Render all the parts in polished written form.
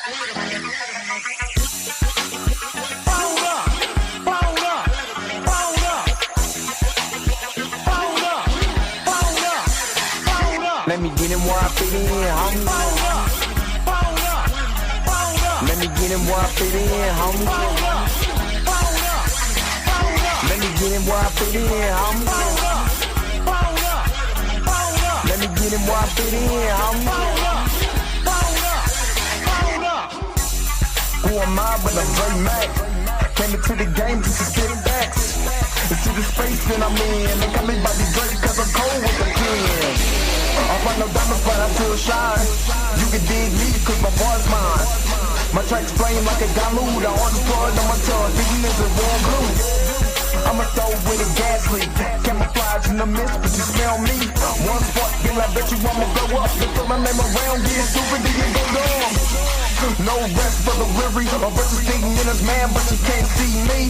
Let me get him where I fit in, homie. Let me get him where I fit in, homie. Let me get him where I fit in, homie. Let me get him where I fit in, homie. Who am I but I'm Dre Mac? Came into the game just to spit facts. Into the space that I'm in. They call me Bobby Drake cause I'm cold with the pen. I find no diamonds but I still shine. You can dig me cause my boy's mine. My tracks flame like a Dalu. The orange blood on my tongue, thinking it's a warm blue. I'ma throw with a gas leak. Camouflage in the mist, but you smell me. One spark, then I bet you I'ma blow up. Just throw my name around, get stupid, then you go dumb. No rest for the weary. A bunch of stinging in his man, but you can't see me.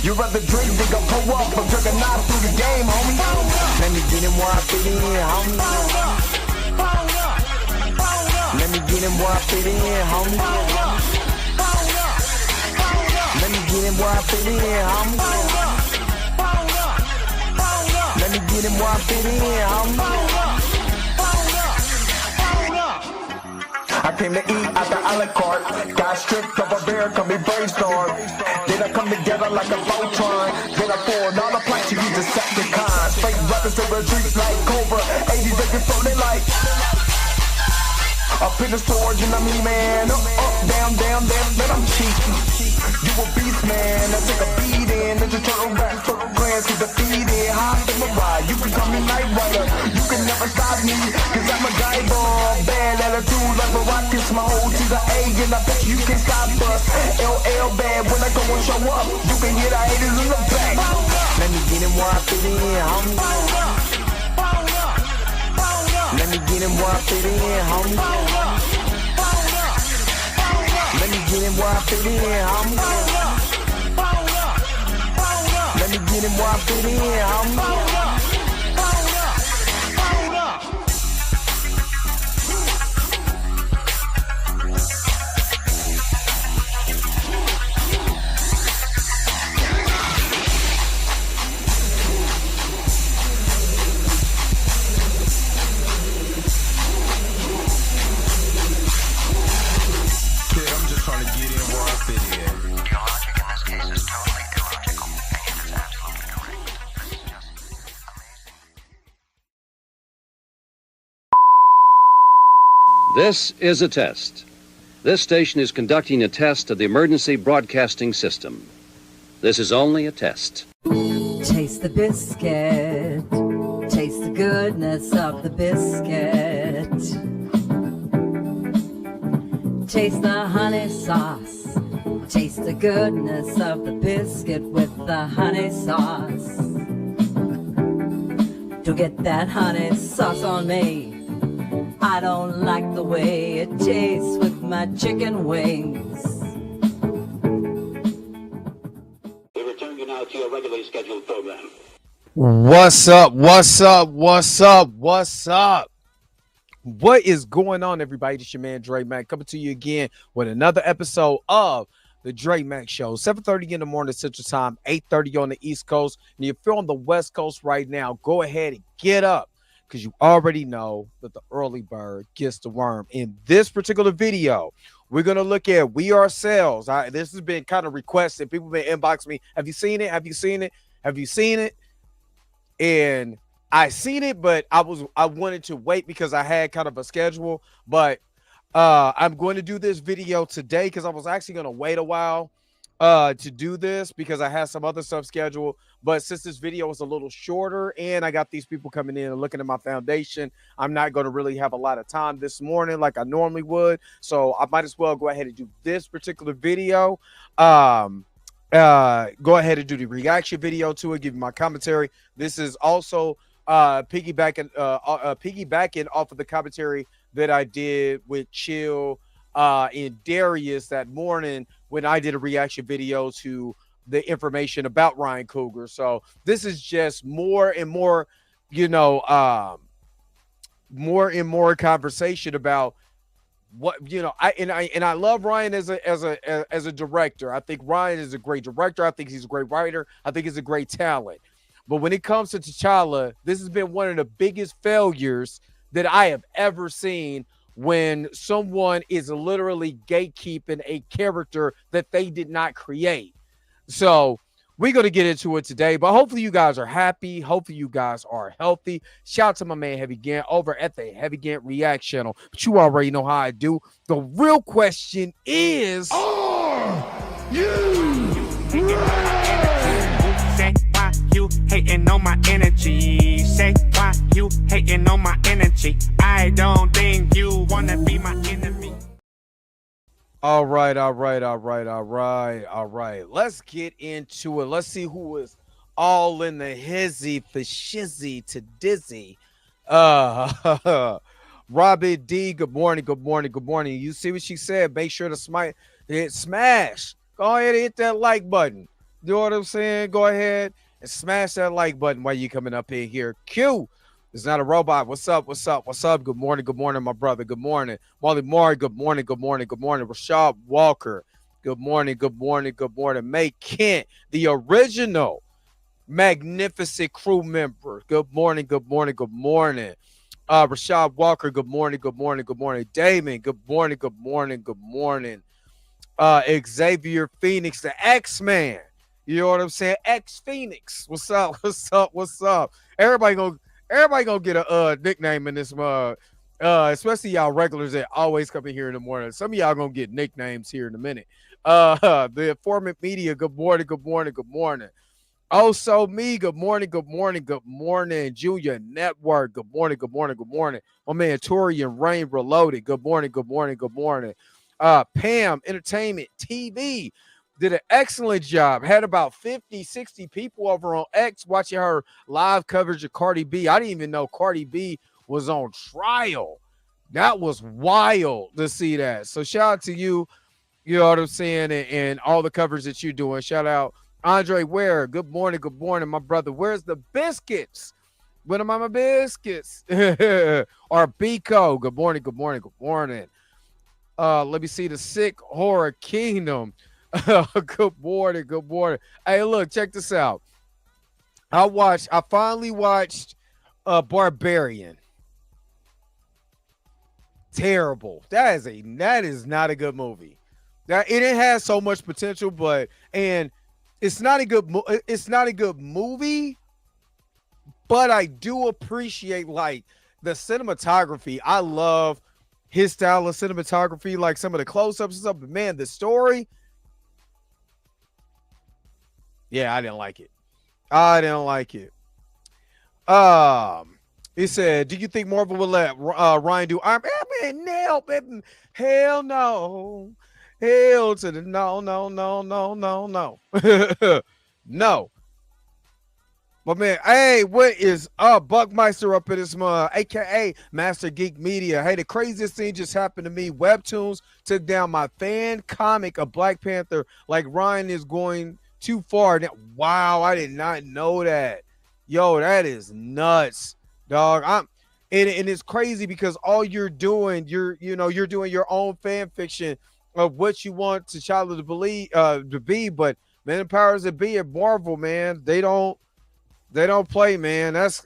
You rather drink than go pull up. I'm drinking knife through the game, homie. Let me get him where I fit in, homie. Let me get him where I fit in, homie. Let me get him where I fit in, homie. Let me get him where I fit in, homie. I came to eat at the a la carte. Got stripped of a bear, call me brainstorm. Then I come together like a Voltron. Then I pour all the plaques, you use Decepticons. Fake rappers to the streets like Cobra. 80s they before they like. Up in the storage and I'm E-man. Up, down, down, then I'm cheeky. You a beast, man. I take a beat in. Ninja Turtle rap, turtle plans to defeat it. Hop in my ride. You can call me Night Rider. You can never stop me. Cause I'm a guy ball. Bad attitude like a rocket. My whole to the A. And I bet you can stop us. LL bad when I go and show up. You can hear the haters in the back. Let me get him where I fit in, homie. Let me get him where I fit in, homie. Let me get him where I fit in, homie. Let me get him where I fit in, homie. This is a test. This station is conducting a test of the emergency broadcasting system. This is only a test. Taste the biscuit. Taste the goodness of the biscuit. Taste the honey sauce. Taste the goodness of the biscuit with the honey sauce. Don't get that honey sauce on me. I don't like the way it tastes with my chicken wings. We return you now to your regularly scheduled program. What's up? What's up? What's up? What's up? What is going on, everybody? It's your man Dre Mac coming to you again with another episode of the Dre Mac Show. 7:30 in the morning Central Time, 8:30 on the East Coast. And if you're on the West Coast right now, go ahead and get up, because you already know that the early bird gets the worm. In this particular video, we're going to look at We Ourselves. This has been kind of requested. People have been inboxing me. Have you seen it? Have you seen it? Have you seen it? And I seen it, but I wanted to wait because I had kind of a schedule. But I'm going to do this video today because I was actually going to wait a while to do this because I had some other stuff scheduled. But since this video was a little shorter and I got these people coming in and looking at my foundation, I'm not going to really have a lot of time this morning like I normally would. So I might as well go ahead and do this particular video. Go ahead and do the reaction video to it, give you my commentary. This is also piggybacking off of the commentary that I did with Chill and Darius that morning when I did a reaction video to the information about Ryan Coogler. So this is just more and more, more and more conversation about what I love Ryan as a director. I think Ryan is a great director. I think he's a great writer. I think he's a great talent. But when it comes to T'Challa, this has been one of the biggest failures that I have ever seen, when someone is literally gatekeeping a character that they did not create. So we're going to get into it today, but hopefully you guys are happy. Hopefully you guys are healthy. Shout out to my man Heavy Gant over at the Heavy Gant React channel. But you already know how I do. The real question is, Are you Say why you hating on my energy? Say why you hating on my energy? I don't think you wanna be my enemy. all right. Let's get into it. Let's see who is all in the hizzy for shizzy to dizzy. Robbie D, good morning. You see what she said? Make sure to hit smash. Go ahead and hit that like button. You know what I'm saying? Go ahead and smash that like button while you coming up in here. Q is not a robot. What's up? Good morning, my brother. Good morning. Molly Moore, good morning. Rashad Walker, good morning. May Kent, the original magnificent crew member. Good morning. Rashad Walker, good morning. Damon, good morning. Xavier Phoenix, the X-Man. You know what I'm saying? X-Phoenix. What's up? Everybody gonna get a nickname in this mug. Especially y'all regulars that always come in here in the morning. Some of y'all gonna get nicknames here in a minute. The Informant Media, good morning. Also me, good morning. Junior Network, good morning. My man Torian Rain Reloaded, good morning. Pam Entertainment TV did an excellent job. Had about 50, 60 people over on X watching her live coverage of Cardi B. I didn't even know Cardi B was on trial. That was wild to see that. So shout out to you, you know what I'm saying, and all the coverage that you're doing. Shout out Andre Ware. Good morning, my brother. Where's the biscuits? When am I my biscuits? Or Biko. Good morning. Let me see the Sick Horror Kingdom. Good morning. Hey, look, check this out. I finally watched Barbarian. Terrible. That is not a good movie. It has so much potential, and it's not a good movie, but I do appreciate like the cinematography. I love his style of cinematography, like some of the close-ups and stuff. But man, the story, yeah, I didn't like it. He said, "Do you think Marvel will let Ryan do Iron Man? No, baby. Hell no. Hell to the no. No." But man, hey, what is up? Buckmeister up in this mug, aka Master Geek Media. Hey, the craziest thing just happened to me. Webtoons took down my fan comic of Black Panther. Like Ryan is going too far. Wow, I did not know that. Yo, that is nuts, dog. And it's crazy because all you're doing, you're doing your own fan fiction of what you want T'Challa to be. But man, the powers that be at Marvel, man, they don't play, man. That's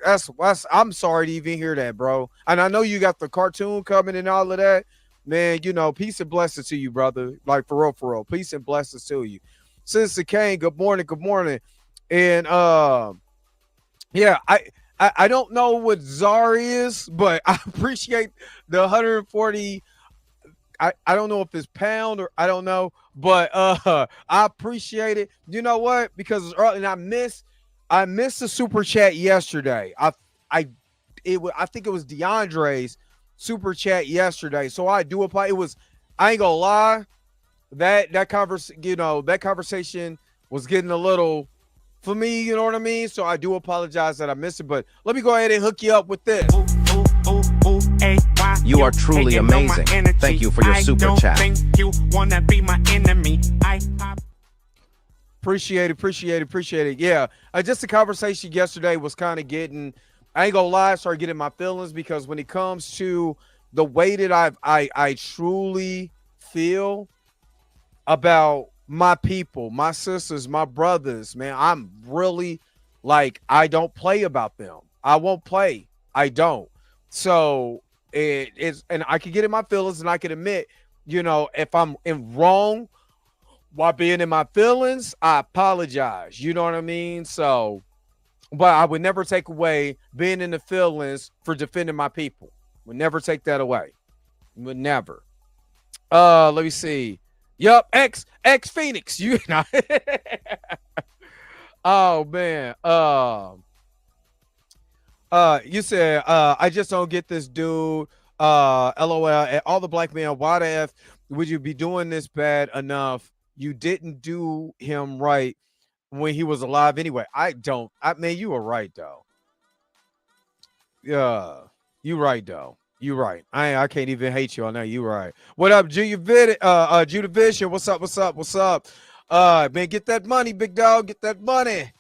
I'm sorry to even hear that, bro. And I know you got the cartoon coming and all of that, man. You know, peace and blessings to you, brother. Like for real. Peace and blessings to you. Sister Kane, good morning. And yeah, I don't know what Czar is, but I appreciate the 140. I don't know if it's pound or I don't know, but I appreciate it. You know what? Because it's early and I missed the super chat yesterday. I think it was DeAndre's super chat yesterday. So I do apply. I ain't gonna lie, that conversation was getting a little for me, you know what I mean? So I do apologize that I missed it, but let me go ahead and hook you up with this. You are truly amazing. Thank you for your super chat. You wanna be my enemy. Appreciate it. Yeah, just the conversation yesterday was kind of getting, I ain't gonna lie, I started getting my feelings because when it comes to the way that I truly feel about my people, my sisters, my brothers, man, I'm really like, I don't play about them. I won't play. I don't. So it's, and I can get in my feelings, and I can admit, if I'm in wrong while being in my feelings, I apologize. You know what I mean? So, but I would never take away being in the feelings for defending my people. Would never take that away. Would never. Let me see. Yup, X Phoenix. You know. Oh man. You said I just don't get this dude. LOL. At all the black men, why the F would you be doing this bad enough? You didn't do him right when he was alive anyway. I mean, you were right though. Yeah, you right though. You right. I can't even hate you on that. You right. What up, Judah Vision? What's up? Man, get that money, big dog. Get that money.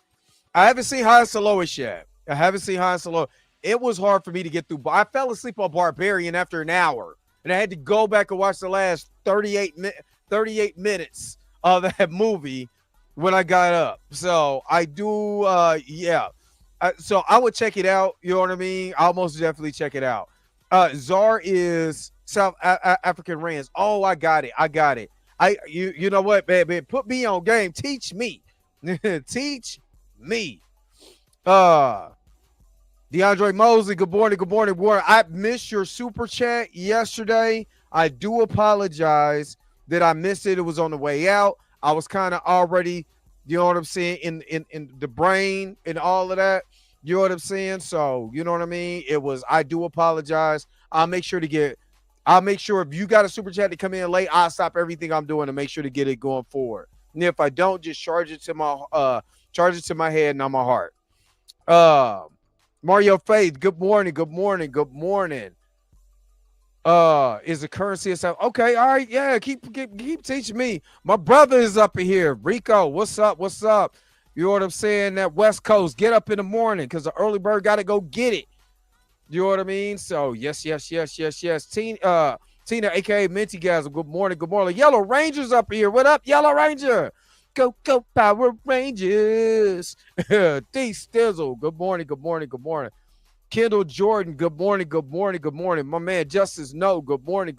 I haven't seen Highest to Lowest yet. It was hard for me to get through. I fell asleep on Barbarian after an hour, and I had to go back and watch the last 38 minutes of that movie when I got up. So I do, yeah. So I would check it out. You know what I mean? I'll most definitely check it out. Czar is South African Rands. Oh, I got it. You know what, baby? Put me on game. Teach me. Teach me. DeAndre Mosley, good morning. I missed your super chat yesterday. I do apologize that I missed it. It was on the way out. I was kind of already, you know what I'm saying, in the brain and all of that. You know what I'm saying? So, you know what I mean? I do apologize. I'll make sure if you got a super chat to come in late, I'll stop everything I'm doing to make sure to get it going forward. And if I don't, just charge it to my head and on my heart. Mario Faith, good morning. Is the currency itself okay? All right, yeah. Keep teaching me. My brother is up in here. Rico, what's up? You know what I'm saying? That West Coast, get up in the morning because the early bird got to go get it. You know what I mean? So yes. Tina, aka Minty Gasm, good morning. Yellow Ranger's up here. What up, Yellow Ranger? Go Power Rangers. D Stizzle, good morning. Kendall Jordan, good morning. My man Justice No, good morning.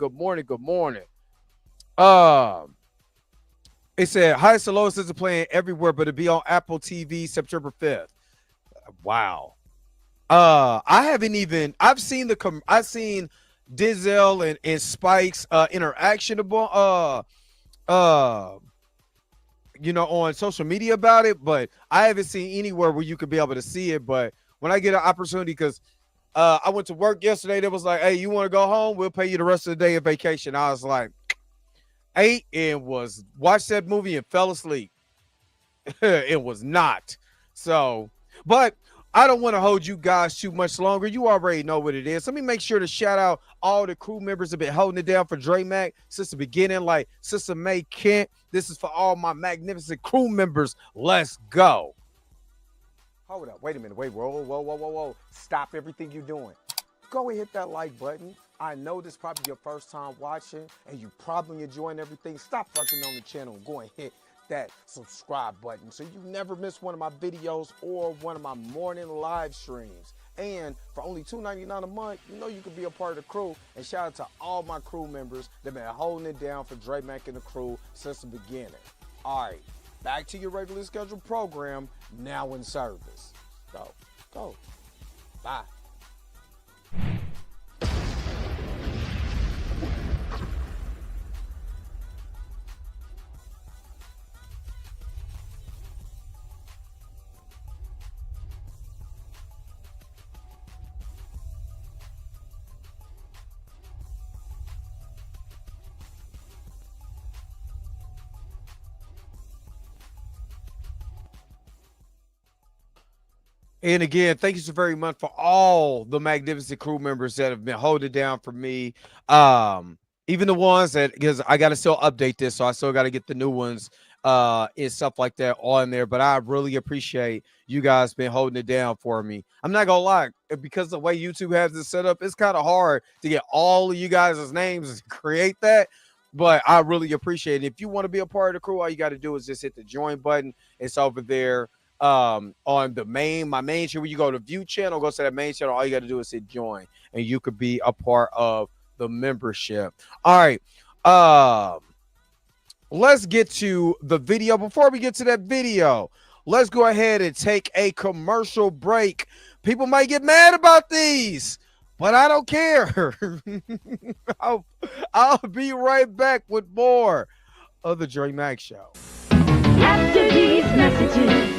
It said Highest to Lowest isn't playing everywhere, but it'll be on Apple TV September 5th. Wow. I've seen Dizel and Spike's interaction on social media about it, but I haven't seen anywhere where you could be able to see it. But when I get an opportunity, because I went to work yesterday, they was like, hey, you want to go home? We'll pay you the rest of the day of vacation. I was like, ate and watched that movie and fell asleep. It was not. So, but I don't want to hold you guys too much longer. You already know what it is. Let me make sure to shout out all the crew members that have been holding it down for Dre Mac since the beginning, like Sister May Kent. This is for all my magnificent crew members. Let's go. Hold up. Wait a minute. Whoa. Stop everything you're doing. Go and hit that like button. I know this is probably your first time watching, and you probably enjoying everything. Stop fucking on the channel. Go and hit that subscribe button so you never miss one of my videos or one of my morning live streams. And for only $2.99 a month, you can be a part of the crew. And shout out to all my crew members that have been holding it down for Dre Mac and the crew since the beginning. All right, back to your regularly scheduled program, now in service. Go. Bye. And again, thank you so very much for all the magnificent crew members that have been holding down for me. Even the ones that, because I got to still update this, so I still got to get the new ones and stuff like that on there. But I really appreciate you guys been holding it down for me. I'm not gonna lie, because the way YouTube has it set up, it's kind of hard to get all of you guys' names and create that. But I really appreciate it. If you want to be a part of the crew, all you got to do is just hit the join button. It's over there on the my main channel. When you go to view channel, go to that main channel. All you got to do is hit join, and you could be a part of the membership. All right. Let's get to the video. Before we get to that video, let's go ahead and take a commercial break. People might get mad about these, but I don't care. I'll be right back with more of the Dre Mack Show. After these messages,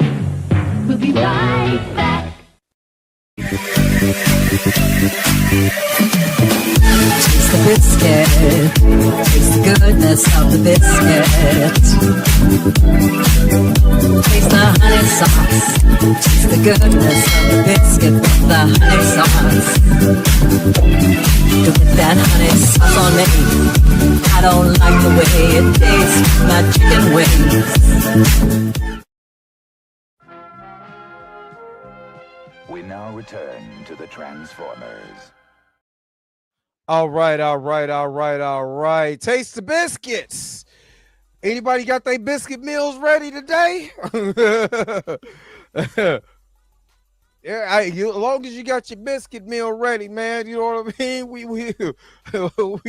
we'll be right back. Taste the biscuit. Taste the goodness of the biscuit. Taste the honey sauce. Taste the goodness of the biscuit with the honey sauce. To put that honey sauce on me, I don't like the way it tastes. My chicken wings. We now return to the Transformers. All right. Taste the biscuits. Anybody got their biscuit meals ready today? Yeah, as long as you got your biscuit meal ready, man, you know what I mean? We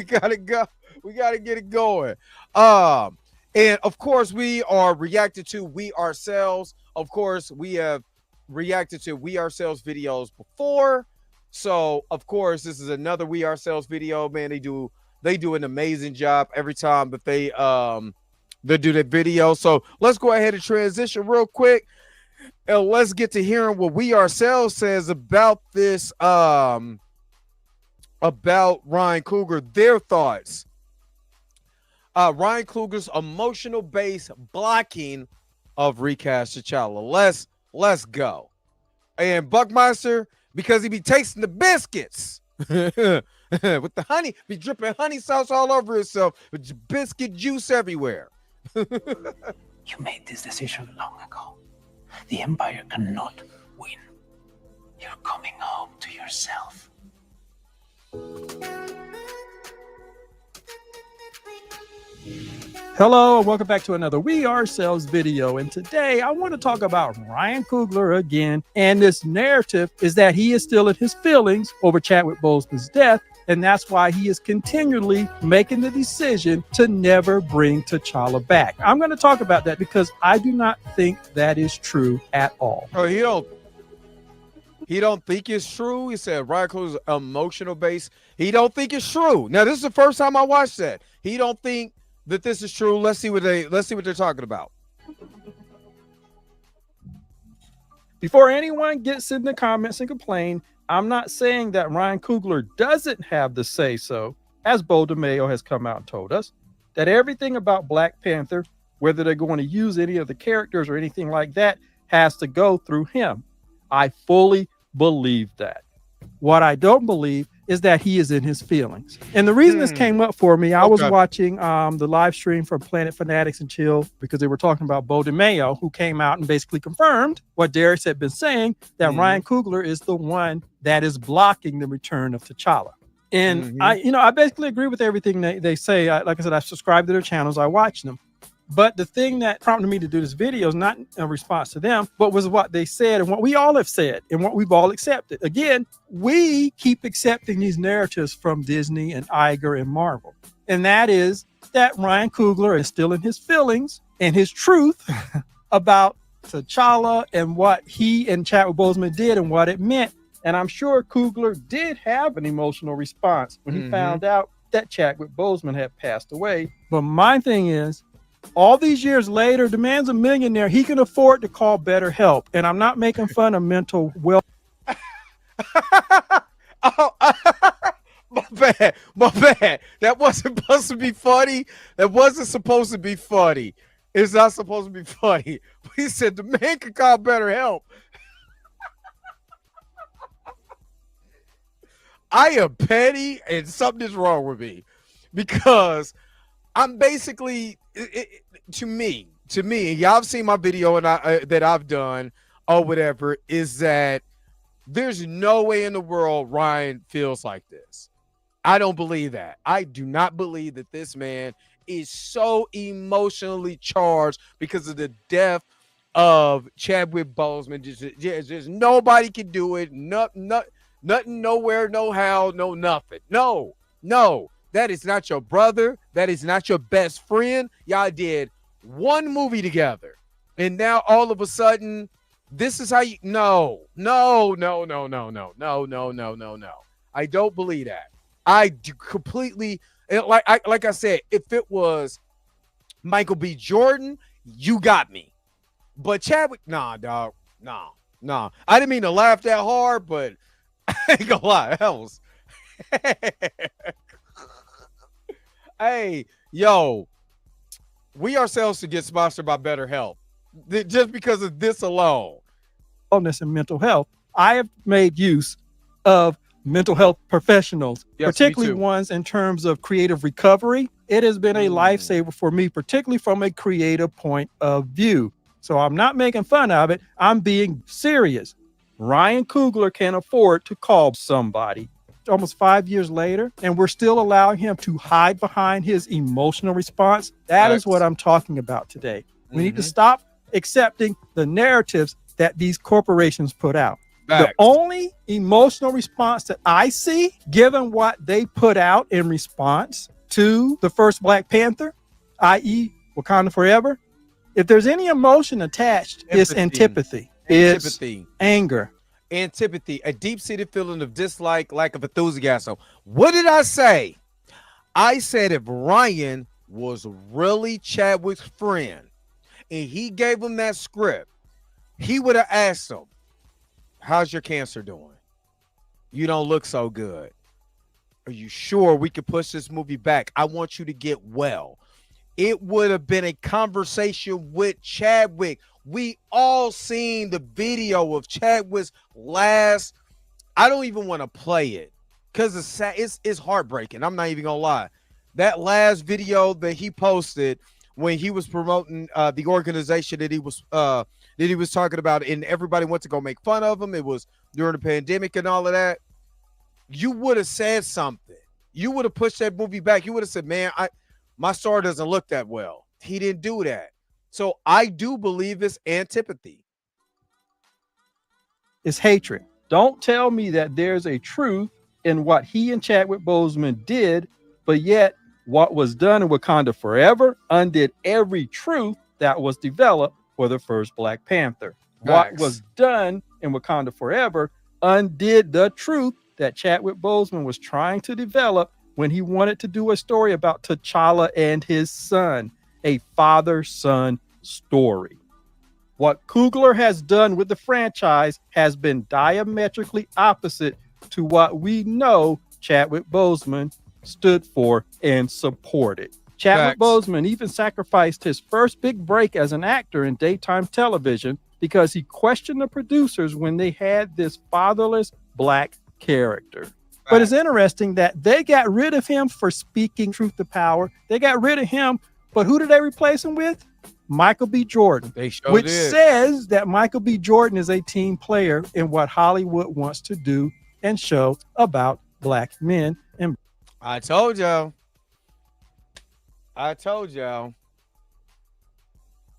gotta go. We gotta get it going. And of course, we are reacted to We Ourselves. Of course, we have reacted to We Ourselves videos before. So of course, this is another We Ourselves video, man. They do an amazing job every time that they do that video. So let's go ahead and transition real quick, and let's get to hearing what We Ourselves says about this, about Ryan Coogler, their thoughts. Ryan Coogler's emotional base blocking of Recast T'Challa. Let's go. And Buckmeister, because he be tasting the biscuits with the honey, be dripping honey sauce all over himself, with biscuit juice everywhere. You made this decision long ago. The Empire cannot win. You're coming home to yourself. Hello, and welcome back to another We Ourselves video. And today I want to talk about Ryan Coogler again. And this narrative is that he is still in his feelings over Chadwick Boseman's death. And that's why he is continually making the decision to never bring T'Challa back. I'm going to talk about that because I do not think that is true at all. Oh, he don't think it's true. He said Ryan Coogler's emotional base. He don't think it's true. Now, this is the first time I watched that. He don't think that this is true. Let's see what they're talking about. Before anyone gets in the comments and complain, I'm not saying that Ryan Coogler doesn't have the say so, as Bo DeMayo has come out and told us, that everything about Black Panther, whether they're going to use any of the characters or anything like that, has to go through him. I fully believe that. What I don't believe is that he is in his feelings. And the reason this came up for me, I was watching the live stream from Planet Fanatics and Chill because they were talking about Bo DeMayo, who came out and basically confirmed what Darius had been saying, that Ryan Coogler is the one that is blocking the return of T'Challa. And I basically agree with everything they say. Like I said, I subscribe to their channels. I watch them. But the thing that prompted me to do this video is not a response to them, but was what they said and what we all have said and what we've all accepted. Again, we keep accepting these narratives from Disney and Iger and Marvel. And that is that Ryan Coogler is still in his feelings and his truth about T'Challa and what he and Chadwick Boseman did and what it meant. And I'm sure Coogler did have an emotional response when he found out that Chadwick Boseman had passed away. But my thing is, all these years later, the man's a millionaire. He can afford to call better help. And I'm not making fun of mental wealth. My bad. That wasn't supposed to be funny. It's not supposed to be funny. But he said the man can call better help. I am petty and something is wrong with me because I'm basically, to me, to me, y'all have seen my video and that I've done or whatever, is that there's no way in the world Ryan feels like this. I don't believe that. I do not believe that this man is so emotionally charged because of the death of Chadwick Boseman. Just nobody can do it. Nothing, nowhere, no how, no nothing. No, that is not your brother. That is not your best friend. Y'all did one movie together, and now all of a sudden, this is how you. No. I don't believe that. I do completely. Like I said, if it was Michael B. Jordan, you got me. But Chadwick, nah, dog, nah. I didn't mean to laugh that hard, but I ain't gonna lie, that was. Hey, yo, we ourselves should get sponsored by Better Health just because of this alone. Wellness and mental health. I have made use of mental health professionals, particularly ones in terms of creative recovery. It has been a lifesaver for me, particularly from a creative point of view. So I'm not making fun of it. I'm being serious. Ryan Coogler can afford to call somebody almost 5 years later, and we're still allowing him to hide behind his emotional response. That is what I'm talking about today. We need to stop accepting the narratives that these corporations put out. The only emotional response that I see, given what they put out in response to the first Black Panther, i.e. Wakanda Forever, if there's any emotion attached, it's antipathy. It's anger. Antipathy, a deep-seated feeling of dislike, lack of enthusiasm. What did I say? I said if Ryan was really Chadwick's friend and he gave him that script, he would have asked him, how's your cancer doing? You don't look so good. Are you sure we could push this movie back? I want you to get well. It would have been a conversation with Chadwick. We all seen the video of Chadwick's last. I don't even want to play it because it's heartbreaking. I'm not even gonna lie. That last video that he posted when he was promoting the organization that he was talking about, and everybody went to go make fun of him. It was during the pandemic and all of that. You would have said something. You would have pushed that movie back. You would have said, man, my star doesn't look that well. He didn't do that. So I do believe it's antipathy. It's hatred. Don't tell me that there's a truth in what he and Chadwick Boseman did, but yet what was done in Wakanda Forever undid every truth that was developed for the first Black Panther. What was done in Wakanda Forever undid the truth that Chadwick Boseman was trying to develop when he wanted to do a story about T'Challa and his son, a father-son story. What Coogler has done with the franchise has been diametrically opposite to what we know Chadwick Boseman stood for and supported. Chadwick Boseman even sacrificed his first big break as an actor in daytime television because he questioned the producers when they had this fatherless Black character. But it's interesting that they got rid of him for speaking truth to power. They got rid of him, but who did they replace him with? Michael B. Jordan, which says that Michael B. Jordan is a team player in what Hollywood wants to do and show about Black men. And I told y'all.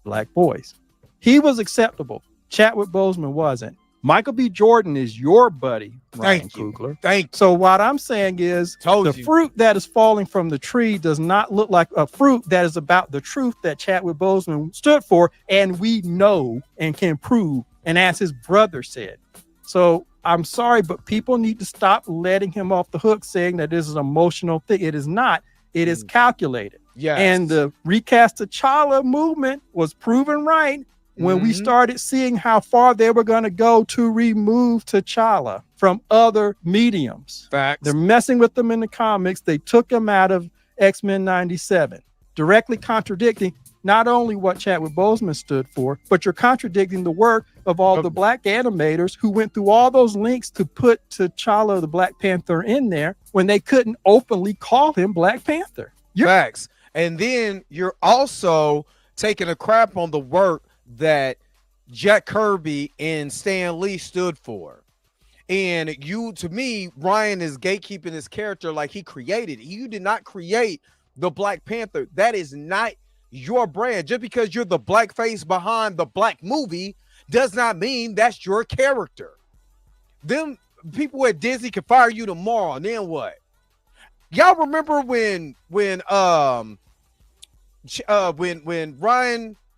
Black boys. He was acceptable. Chadwick Boseman wasn't. Michael B. Jordan is your buddy, Ryan Coogler. Thank you. So what I'm saying is fruit that is falling from the tree does not look like a fruit that is about the truth that Chadwick Boseman stood for, and we know and can prove, and as his brother said. So I'm sorry, but people need to stop letting him off the hook saying that this is an emotional thing. It is not. It is calculated. Yes. And the Recast T'Challa movement was proven right when we started seeing how far they were going to go to remove T'Challa from other mediums. Facts. They're messing with them in the comics. They took him out of X-Men 97, directly contradicting not only what Chadwick Boseman stood for, but you're contradicting the work of all the Black animators who went through all those links to put T'Challa, the Black Panther, in there when they couldn't openly call him Black Panther. Facts. And then you're also taking a crap on the work that Jack Kirby and Stan Lee stood for. And to me, Ryan is gatekeeping his character like he created it. You did not create the Black Panther. That is not your brand. Just because you're the black face behind the black movie does not mean that's your character. Them people at Disney can fire you tomorrow, and then what? Y'all remember when Ryan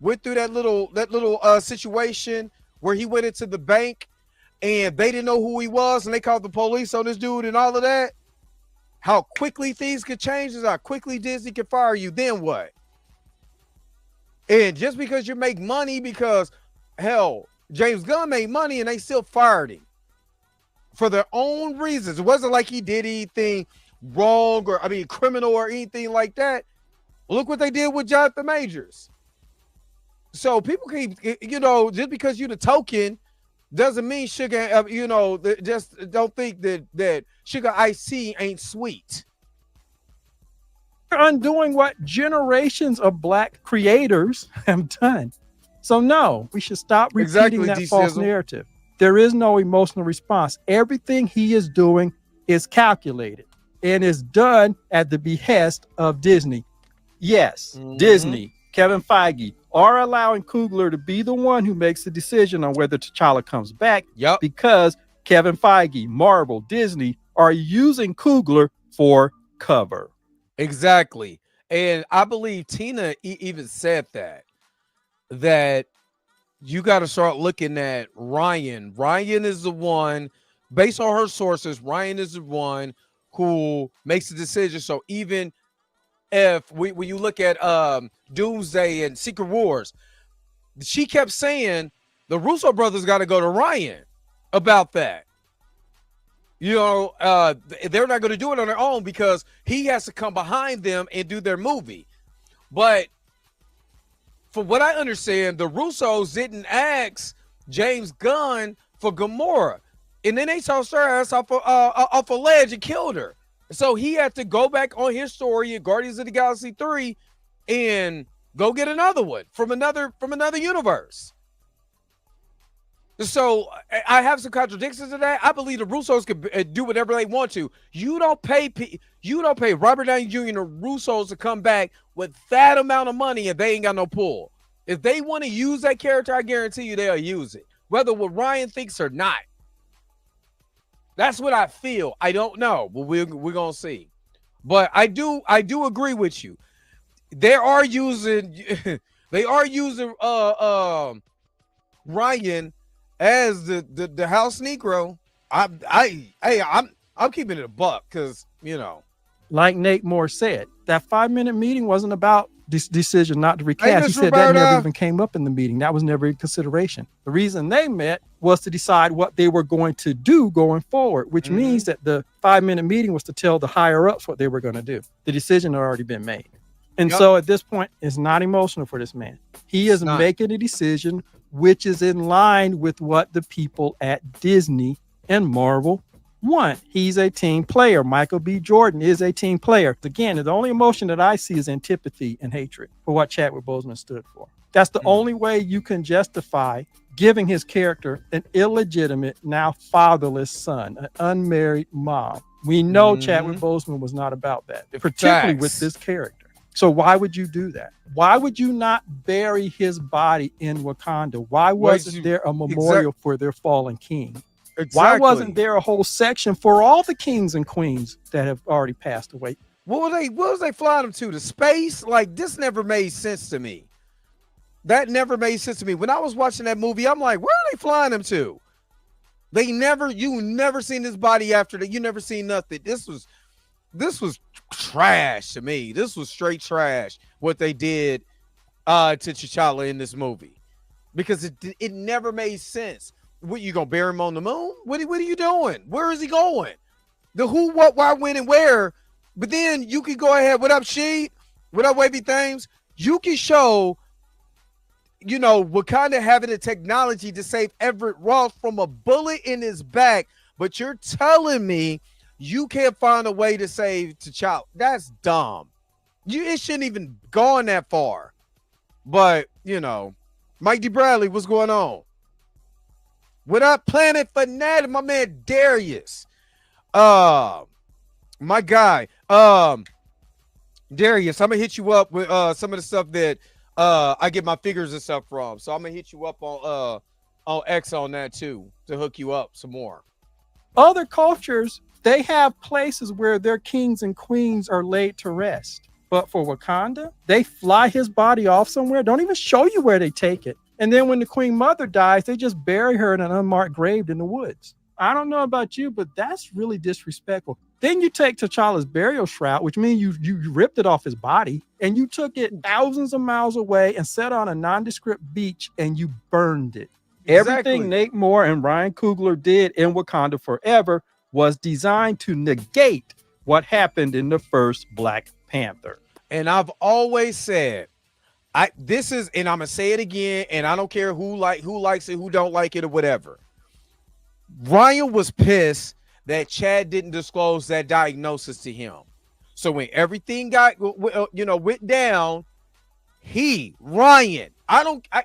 went through that little situation where he went into the bank and they didn't know who he was and they called the police on this dude and all of that? How quickly things could change is how quickly Disney can fire you. Then what? And just because you make money, because hell, James Gunn made money and they still fired him for their own reasons. It wasn't like he did anything wrong or criminal or anything like that. Look what they did with Jonathan Majors. So people keep, just because you're the token doesn't mean sugar, just don't think that sugar iced tea ain't sweet. You're undoing what generations of black creators have done. So no, we should stop repeating that false narrative. There is no emotional response. Everything he is doing is calculated and is done at the behest of Disney. Yes, Disney, Kevin Feige are allowing Coogler to be the one who makes the decision on whether T'Challa comes back. Yep. Because Kevin Feige, Marvel, Disney are using Coogler for cover. Exactly. And I believe Tina even said that you got to start looking at Ryan. Ryan is the one, based on her sources, Ryan is the one who makes the decision. So even if when you look at Doomsday and Secret Wars, she kept saying the Russo brothers got to go to Ryan about that. They're not going to do it on their own because he has to come behind them and do their movie. But from what I understand, the Russos didn't ask James Gunn for Gamora. And then they tossed her ass off a ledge and killed her. So he had to go back on his story in Guardians of the Galaxy 3 and go get another one from another universe. So I have some contradictions to that. I believe the Russos could do whatever they want to. You don't pay Robert Downey Jr. and the Russos to come back with that amount of money and they ain't got no pull. If they want to use that character, I guarantee you they'll use it, whether what Ryan thinks or not. That's what I feel. I don't know, but we're gonna see. But I do agree with you. They are using Ryan as the house Negro. I'm keeping it a buck because like Nate Moore said, that 5-minute meeting wasn't about this decision not to recast. He said that never even came up in the meeting. That was never in consideration. The reason they met was to decide what they were going to do going forward, which means that the 5-minute meeting was to tell the higher ups what they were going to do. The decision had already been made. And so at this point, it's not emotional for this man. He is making a decision which is in line with what the people at Disney and Marvel want. He's a team player. Michael B. Jordan is a team player. Again, the only emotion that I see is antipathy and hatred for what Chadwick Boseman stood for. That's the only way you can justify giving his character an illegitimate, now fatherless son, an unmarried mom. We know Chadwick Boseman was not about that, particularly with this character. So why would you do that? Why would you not bury his body in Wakanda? Why wasn't there a memorial for their fallen king? Exactly. Why wasn't there a whole section for all the kings and queens that have already passed away? What was they flying them to? The space? Like, this never made sense to me. That never made sense to me. When I was watching that movie, I'm like, where are they flying them to? You never seen this body after that. You never seen nothing. This was trash to me. This was straight trash what they did to T'Challa in this movie. Because it never made sense. What, you gonna bury him on the moon? What are you doing? Where is he going? The who, what, why, when, and where? But then you can go ahead. What up, Sheed? What up, Wavy Things? You can show, Wakanda having the technology to save Everett Ross from a bullet in his back, but you're telling me you can't find a way to save T'Challa. That's dumb. It shouldn't even gone that far. But you know, Mike D. Bradley, what's going on? What up, Planet Fanatic? My man Darius. My guy. Darius, I'm gonna hit you up with some of the stuff that I get my figures and stuff from. So I'm gonna hit you up on X on that too to hook you up some more. Other cultures, they have places where their kings and queens are laid to rest. But for Wakanda, they fly his body off somewhere, don't even show you where they take it. And then when the queen mother dies, they just bury her in an unmarked grave in the woods. I don't know about you, but that's really disrespectful. Then you take T'Challa's burial shroud, which means you ripped it off his body, and you took it thousands of miles away and set on a nondescript beach and you burned it. Exactly. Everything Nate Moore and Ryan Coogler did in Wakanda Forever was designed to negate what happened in the first Black Panther. And I've always said, and I'm gonna say it again, and I don't care who likes it, who don't like it, or whatever. Ryan was pissed that Chad didn't disclose that diagnosis to him. So when everything went down, Ryan,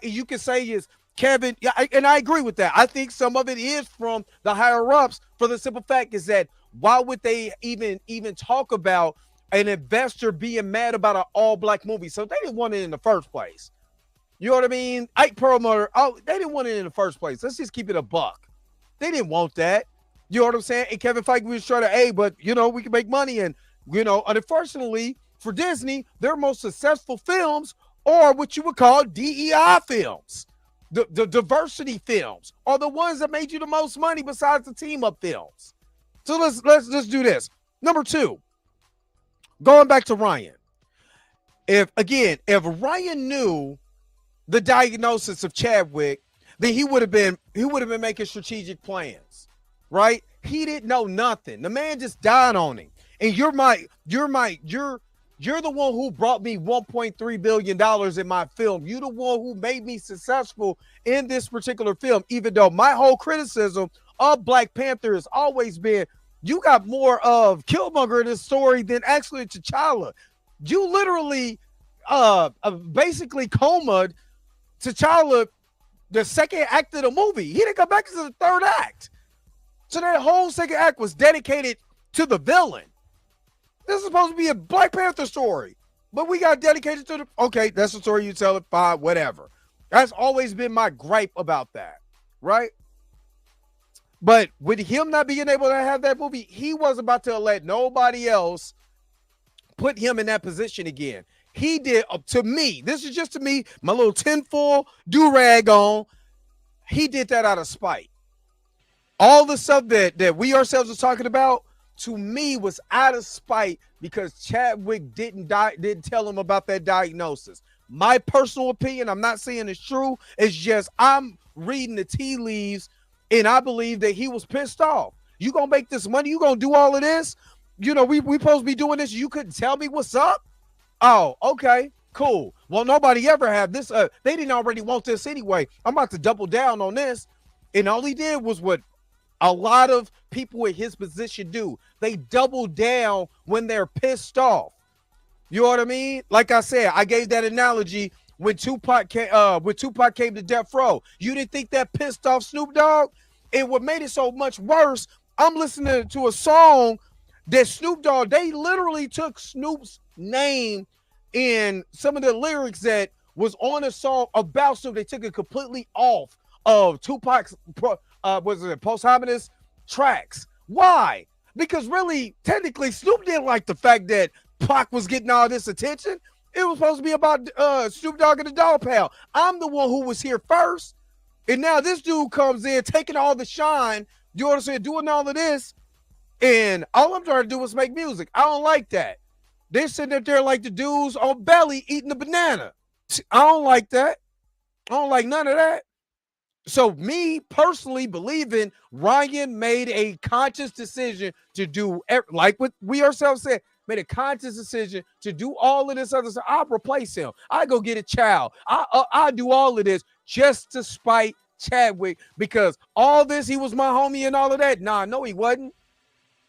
you can say is Kevin, and I agree with that. I think some of it is from the higher ups for the simple fact is that why would they even talk about an investor being mad about an all-black movie? So they didn't want it in the first place. You know what I mean? Ike Perlmutter, they didn't want it in the first place. Let's just keep it a buck. They didn't want that. You know what I'm saying? And Kevin Feige was trying to, but we can make money. And, unfortunately for Disney, their most successful films are what you would call DEI films. The diversity films are the ones that made you the most money besides the team up films. So let's do this. Number 2, going back to Ryan. If Ryan knew the diagnosis of Chadwick, then he would have been making strategic plans, right? He didn't know nothing. The man just died on him. And you're the one who brought me $1.3 billion in my film. You're the one who made me successful in this particular film, even though my whole criticism of Black Panther has always been, you got more of Killmonger in this story than actually T'Challa. You literally basically comaed T'Challa the second act of the movie. He didn't come back to the third act. So that whole second act was dedicated to the villain. This is supposed to be a Black Panther story, but we got dedicated to okay, that's the story you tell it, fine, whatever. That's always been my gripe about that, right? But with him not being able to have that movie, he was about to let nobody else put him in that position again. He did, to me, this is just to me, my little tinfoil do-rag on, he did that out of spite. All the stuff that we ourselves are talking about, to me, was out of spite because Chadwick didn't tell him about that diagnosis. My personal opinion, I'm not saying it's true, it's just I'm reading the tea leaves, and I believe that he was pissed off. You gonna make this money? You gonna do all of this? We supposed to be doing this. You couldn't tell me what's up? Oh, okay, cool. Well, nobody ever had this. They didn't already want this anyway. I'm about to double down on this. And all he did was what a lot of people in his position do. They double down when they're pissed off. You know what I mean? Like I said, I gave that analogy when Tupac came to Death Row. You didn't think that pissed off Snoop Dogg? And what made it so much worse, I'm listening to a song that Snoop Dogg, they literally took Snoop's name in some of the lyrics that was on a song about Snoop. They took it completely off of Tupac's posthumous tracks. Why? Because really, technically, Snoop didn't like the fact that Pac was getting all this attention. It was supposed to be about Snoop Dogg and the Dogg Pound. I'm the one who was here first, and now this dude comes in taking all the shine. You know what I'm saying? Doing all of this, and all I'm trying to do is make music. I don't like that. They're sitting up there like the dudes on Belly eating the banana. I don't like that. I don't like none of that. So me personally believing Ryan made a conscious decision to do, like what we ourselves said, made a conscious decision to do all of this other stuff. I'll replace him. I go get a child. I do all of this just to spite Chadwick, because all this, he was my homie and all of that. Nah, no, he wasn't.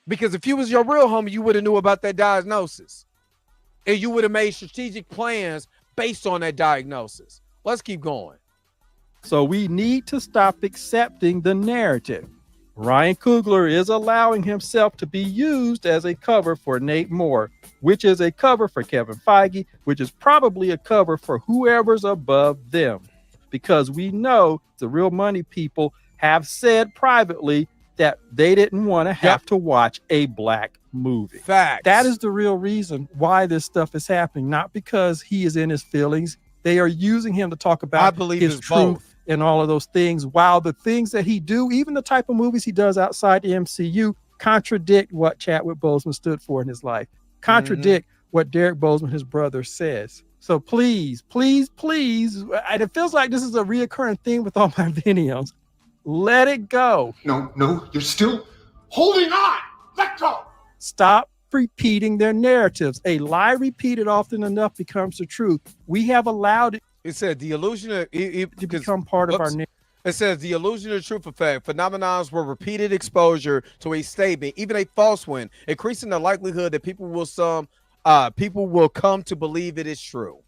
Because if he was your real homie, you would have knew about that diagnosis. And you would have made strategic plans based on that diagnosis. Let's keep going. So we need to stop accepting the narrative. Ryan Coogler is allowing himself to be used as a cover for Nate Moore, which is a cover for Kevin Feige, which is probably a cover for whoever's above them. Because we know the real money people have said privately that they didn't want to have to watch a black movie. Facts. That is the real reason why this stuff is happening, not because he is in his feelings. They are using him to talk about his truth both. And all of those things, while the things that he do, even the type of movies he does outside the MCU, contradict what Chadwick Boseman stood for in his life, contradict what Derek Boseman, his brother, says. So please, please, please, and it feels like this is a reoccurring theme with all my videos. Let it go. No, you're still holding on. Let go. Stop repeating their narratives. A lie repeated often enough becomes the truth. We have allowed it. It said the illusion of to become part of our narrative. It says the illusion of truth effect. Phenomenons were repeated exposure to a statement, even a false one, increasing the likelihood that people will come to believe it is true.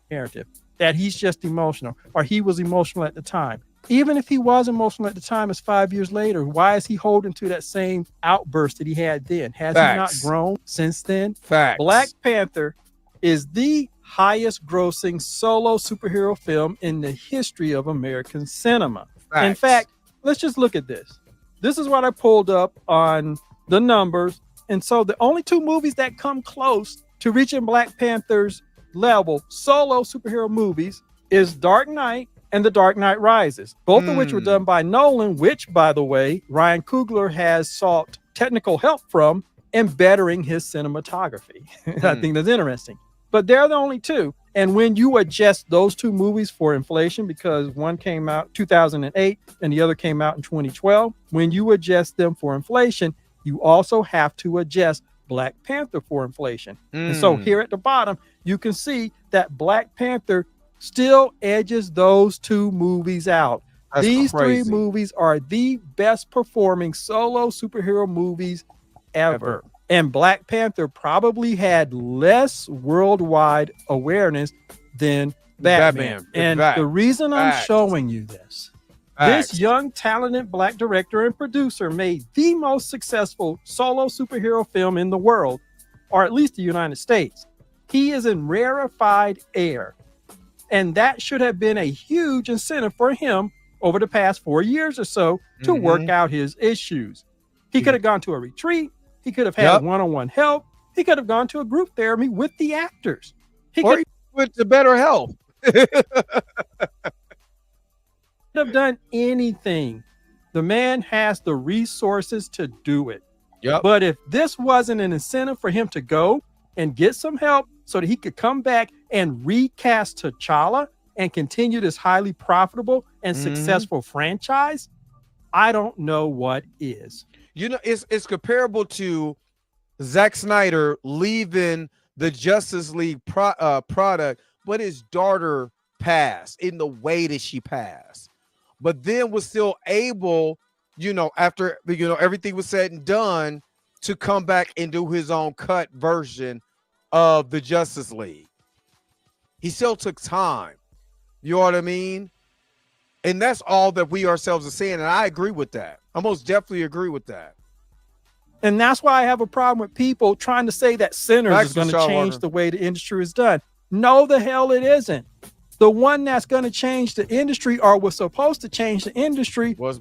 Narrative that he's just emotional, or he was emotional at the time. Even if he was emotional at the time, it's 5 years later. Why is he holding to that same outburst that he had then? Has he not grown since then? Facts. Black Panther is the highest grossing solo superhero film in the history of American cinema. Facts. In fact, let's just look at this. This is what I pulled up on the numbers. And so the only two movies that come close to reaching Black Panther's level, solo superhero movies, is Dark Knight and The Dark Knight Rises, both of which were done by Nolan, which, by the way, Ryan Coogler has sought technical help from in bettering his cinematography. I think that's interesting. But they're the only two. And when you adjust those two movies for inflation, because one came out 2008 and the other came out in 2012, when you adjust them for inflation, you also have to adjust Black Panther for inflation. And so here at the bottom, you can see that Black Panther still edges those two movies out. That's These crazy. three movies are the best performing solo superhero movies ever. And Black Panther probably had less worldwide awareness than Batman. And the reason I'm showing you this, this young, talented Black director and producer made the most successful solo superhero film in the world, or at least the United States. He is in rarefied air. And that should have been a huge incentive for him over the past 4 years or so to work out his issues. He could have gone to a retreat. He could have had one-on-one help. He could have gone to a group therapy with the actors. He could went to better help. have done anything. The man has the resources to do it. But if this wasn't an incentive for him to go and get some help so that he could come back and recast T'Challa and continue this highly profitable and successful franchise, I don't know what is. You know, it's comparable to Zack Snyder leaving the Justice League product, but his daughter passed in the way that she passed, but then was still able, you know, after, you know, everything was said and done, to come back and do his own cut version of the Justice League. He still took time. You know what I mean? And that's all that we ourselves are saying. And I agree with that. I most definitely agree with that. And that's why I have a problem with people trying to say that Sinners is going to change the way the industry is done. No, the hell it isn't. The one that's going to change the industry, or was supposed to change the industry, was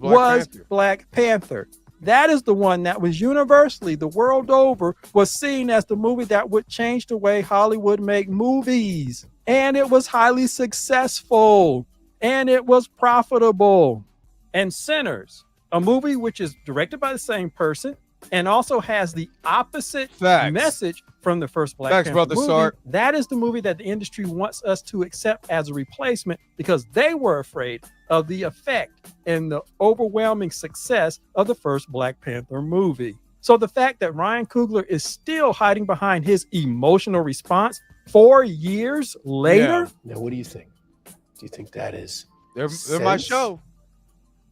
Black Panther. That is the one that was universally, the world over, was seen as the movie that would change the way Hollywood make movies. And it was highly successful. And it was profitable. And Sinners, a movie which is directed by the same person and also has the opposite message from the first Black Panther movie. That is the movie that the industry wants us to accept as a replacement, because they were afraid of the effect and the overwhelming success of the first Black Panther movie. So the fact that Ryan Coogler is still hiding behind his emotional response 4 years later. Now, what do you think? Do you think that is they're my show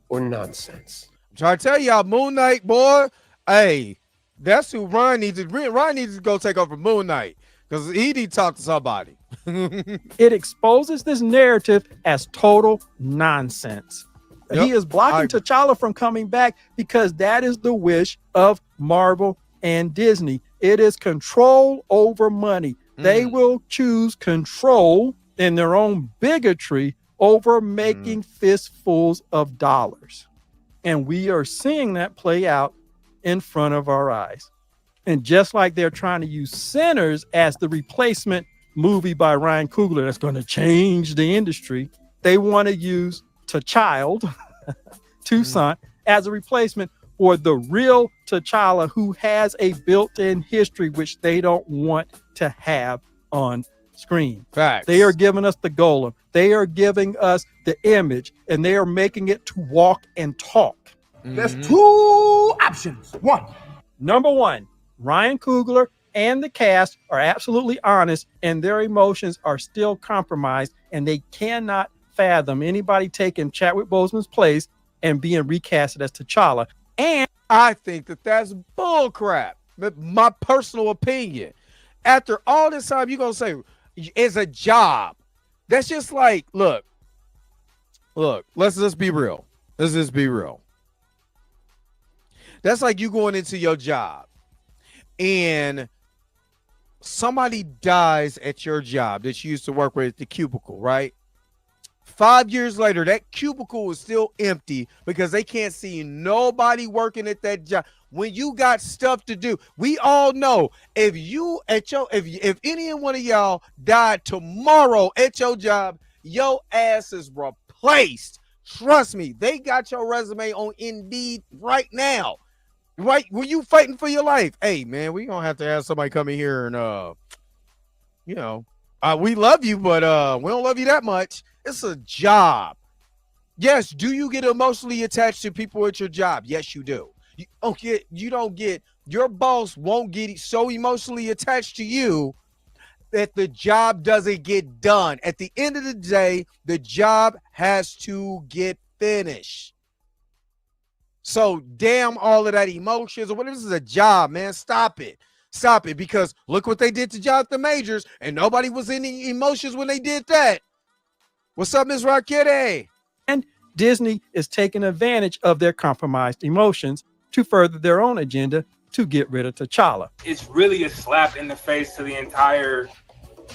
or nonsense? I'm trying to tell y'all, Moon Knight, boy. Hey, that's who Ryan needs to. Ryan needs to go take over Moon Knight, because he needs to talk to somebody. It exposes this narrative as total nonsense. Yep, He is blocking T'Challa from coming back because that is the wish of Marvel and Disney. It is control over money. They will choose control in their own bigotry over making fistfuls of dollars. And we are seeing that play out in front of our eyes. And just like they're trying to use Sinners as the replacement movie by Ryan Coogler that's going to change the industry, they want to use T'Child, Toussaint, as a replacement for the real T'Challa who has a built-in history which they don't want to have on screen. Facts. They are giving us the golem. They are giving us the image, and they are making it to walk and talk. There's two options. Number one, Ryan Coogler and the cast are absolutely honest, and their emotions are still compromised, and they cannot fathom anybody taking Chadwick Boseman's place and being recasted as T'Challa. And I think that that's bull crap. My personal opinion. After all this time, you're going to say it's a job. That's just like, look, let's just be real. Let's just be real. That's like you going into your job and somebody dies at your job that you used to work with at the cubicle, right? 5 years later, that cubicle is still empty because they can't see nobody working at that job. When you got stuff to do, we all know if any one of y'all died tomorrow at your job, your ass is replaced. Trust me, they got your resume on Indeed right now. Right? When you fighting for your life, hey man, we gonna have to have somebody come in here and we love you, but we don't love you that much. It's a job. Yes, do you get emotionally attached to people at your job? Yes, you do. Your boss won't get so emotionally attached to you that the job doesn't get done. At the end of the day, the job has to get finished. So damn all of that emotions or whatever. This is a job, man. Stop it. Stop it, because look what they did to Jonathan Majors, and nobody was in the emotions when they did that. What's up, Ms. Raquette? And Disney is taking advantage of their compromised emotions to further their own agenda to get rid of T'Challa. It's really a slap in the face to the entire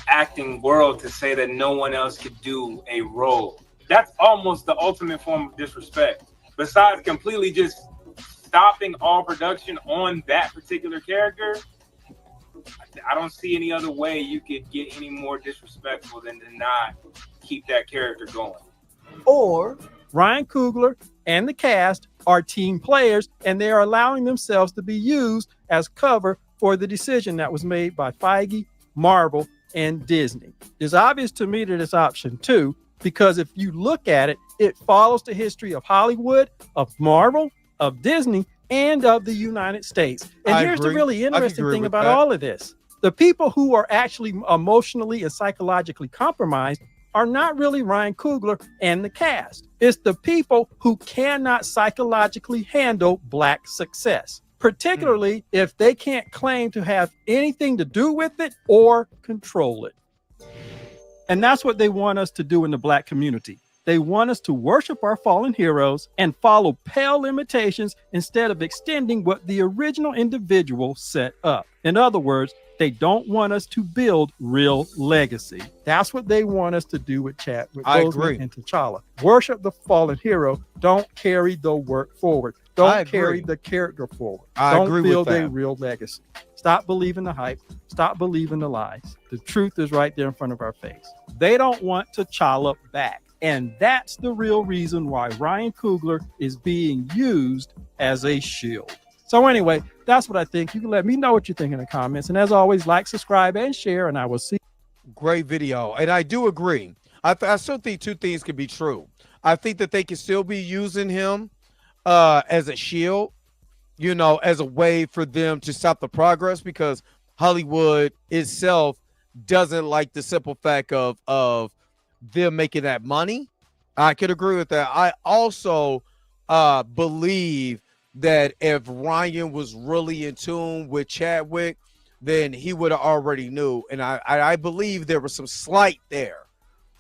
acting world to say that no one else could do a role. That's almost the ultimate form of disrespect. Besides completely just stopping all production on that particular character, I don't see any other way you could get any more disrespectful than to not keep that character going. Or Ryan Coogler and the cast are team players, and they are allowing themselves to be used as cover for the decision that was made by Feige, Marvel, and Disney. It's obvious to me that it's option two, because if you look at it, it follows the history of Hollywood, of Marvel, of Disney, and of the United States. And here's the really interesting thing about all of this. The people who are actually emotionally and psychologically compromised are not really Ryan Coogler and the cast. It's the people who cannot psychologically handle Black success, particularly if they can't claim to have anything to do with it or control it. And that's what they want us to do in the Black community. They want us to worship our fallen heroes and follow pale imitations instead of extending what the original individual set up. In other words, they don't want us to build real legacy. That's what they want us to do with Chadwick Boseman and T'Challa. Worship the fallen hero. Don't carry the work forward. Don't carry the character forward. Don't build a real legacy. Stop believing the hype. Stop believing the lies. The truth is right there in front of our face. They don't want T'Challa back. And that's the real reason why Ryan Coogler is being used as a shield. So anyway, that's what I think. You can let me know what you think in the comments. And as always, like, subscribe, and share, and I will see you. Great video. And I do agree. I still think two things can be true. I think that they can still be using him as a shield, as a way for them to stop the progress, because Hollywood itself doesn't like the simple fact of them making that money. I could agree with that. I also believe that if Ryan was really in tune with Chadwick, then he would have already knew. And I believe there was some slight there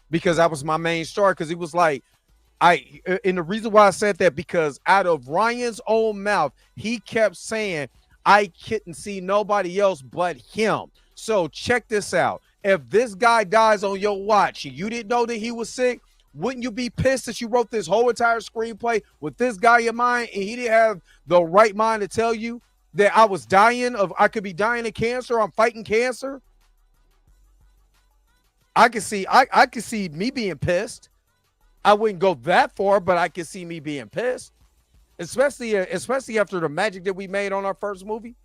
because that was my main story. Because he was like, and the reason why I said that, because out of Ryan's own mouth, he kept saying, I couldn't see nobody else but him. So check this out. If this guy dies on your watch, you didn't know that he was sick, wouldn't you be pissed that you wrote this whole entire screenplay with this guy in mind and he didn't have the right mind to tell you that I could be dying of cancer, I'm fighting cancer? I could see me being pissed. I wouldn't go that far, but I could see me being pissed. Especially after the magic that we made on our first movie.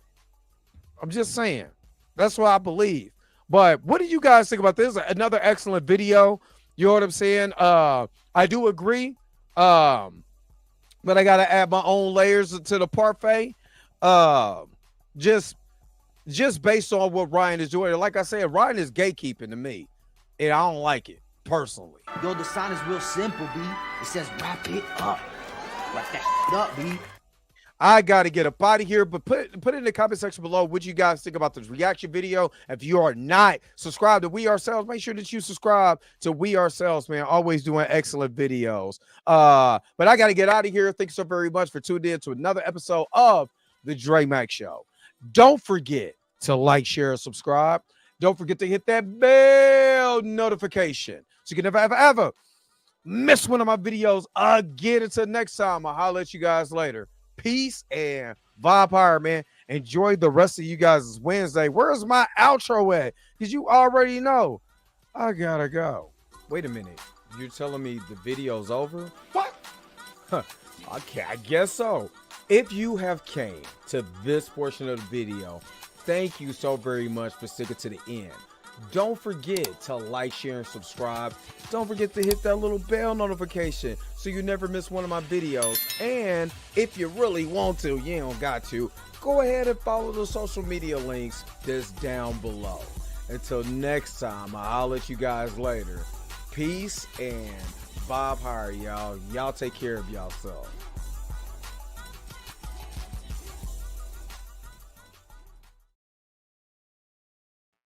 I'm just saying. That's what I believe. But what do you guys think about this? Another excellent video. You know what I'm saying? I do agree. But I got to add my own layers to the parfait. Just based on what Ryan is doing. Like I said, Ryan is gatekeeping to me. And I don't like it, personally. Yo, the sign is real simple, B. It says wrap it up. Wrap that up, B. I got to get up out of here, but put it in the comment section below what you guys think about this reaction video. If you are not subscribed to We Ourselves, make sure that you subscribe to We Ourselves, man. Always doing excellent videos. But I got to get out of here. Thanks so very much for tuning in to another episode of The Dre Mack Show. Don't forget to like, share, and subscribe. Don't forget to hit that bell notification so you can never, ever miss one of my videos again. Until next time, I'll holler at you guys later. Peace and vibe higher, man. Enjoy the rest of you guys' Wednesday. Where's my outro at? Because you already know I gotta go. Wait a minute. You're telling me the video's over? What? Huh. Okay, I guess so. If you have came to this portion of the video, thank you so very much for sticking to the end. Don't forget to like, share, and subscribe. Don't forget to hit that little bell notification so you never miss one of my videos. And if you really want to, you don't got to, go ahead and follow the social media links that's down below. Until next time, I'll let you guys later. Peace and vibe higher, y'all. Y'all take care of yourself.